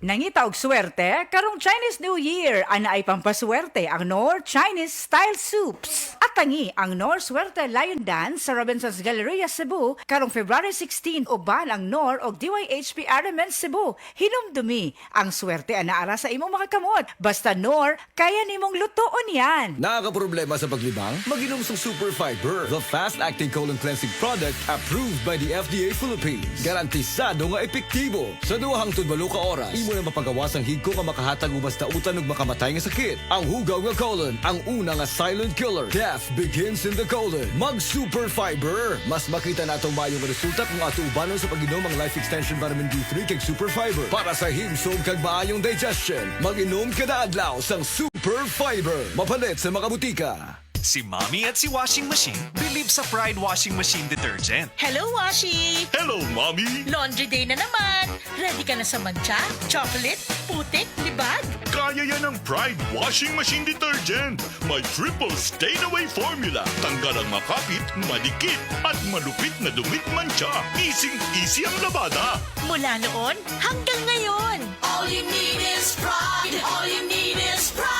Nangita og swerte, karong Chinese New Year, ana ay pampaswerte ang Nor Chinese Style Soups. At tangi ang Nor Swerte Lion Dance sa Robinson's Galleria, Cebu, karong February 16, uban ang Nor og DYHP Arament Cebu. Hinumdumi ang swerte ana ara sa imong makakamot. Basta Nor, kaya nimong lutoon yan. Nakakaproblema sa paglibang? Mag-inom sa Super Fiber, the fast-acting colon cleansing product approved by the FDA Philippines. Garantisado nga epektibo. Sa duhang tudbalo ka oras, imo na mapagawas ang higko nga makahatag og basta utan ug makamatay nga sakit. Ang hugaw nga colon, ang una nga silent killer. Death begins in the colon. Mag Super Fiber. Mas makita natong mayong resulta kung ato ubanon sa pag-inom ang Life Extension Vitamin D3 kag Super Fiber. Para sa himsog kag maayong digestion, mag-inom kada adlaw sang Super Fiber. Mapalit sa mga butika. Si Mommy at si Washing Machine believe sa Pride Washing Machine Detergent. Hello, Washi! Hello, Mommy! Laundry day na naman! Ready ka na sa mancha, chocolate, putik, libag? Kaya yan ang Pride Washing Machine Detergent. May triple stain-away formula. Tanggal ang makapit, madikit, at malupit na dumit mancha. Easy ang labada. Mula noon hanggang ngayon. All you need is pride. All you need is pride.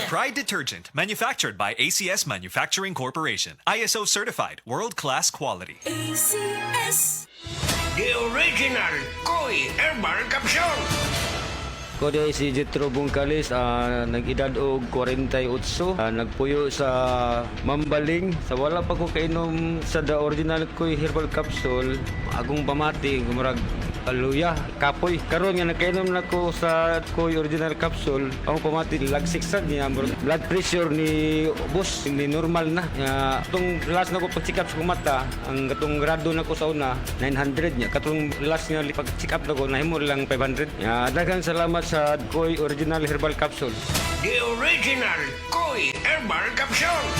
Pride Detergent, manufactured by ACS Manufacturing Corporation. ISO certified, world-class quality. ACS. The original Koi Herbal Capsule. Ko di si Jetro Bungkalis, nag-edad og 48, nagpuyo sa Mambaling. Sa wala pa ko kainom sa the original Koi Herbal Capsule, agong pamati, gumurag luya, kapoy. Karon nga nakainom na ko sa Koi Original Capsule, ang pamati lagsiksan niya, blood pressure ni boss, ni normal na. Itong last na ko pag-check up sa mata, ang katong grado na ko sa una, 900 niya. Katong last nga pag-check up na ko, nahimo lang 500. Daghang salamat sa Koi Original Herbal Capsule. The original Koi Herbal Capsule.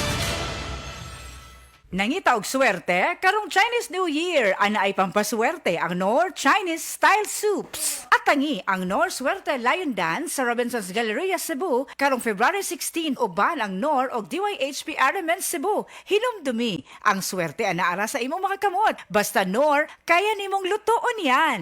Nangita og swerte, karong Chinese New Year, ana ay pampaswerte ang Nor Chinese Style Soups. At tangi ang Nor Swerte Lion Dance sa Robinson's Galleria, Cebu, karong February 16, uban ang Nor og DYHP Arament Cebu. Hinumdumi ang swerte ana ara sa imong makakamot. Basta Nor, kaya nimong lutoon yan.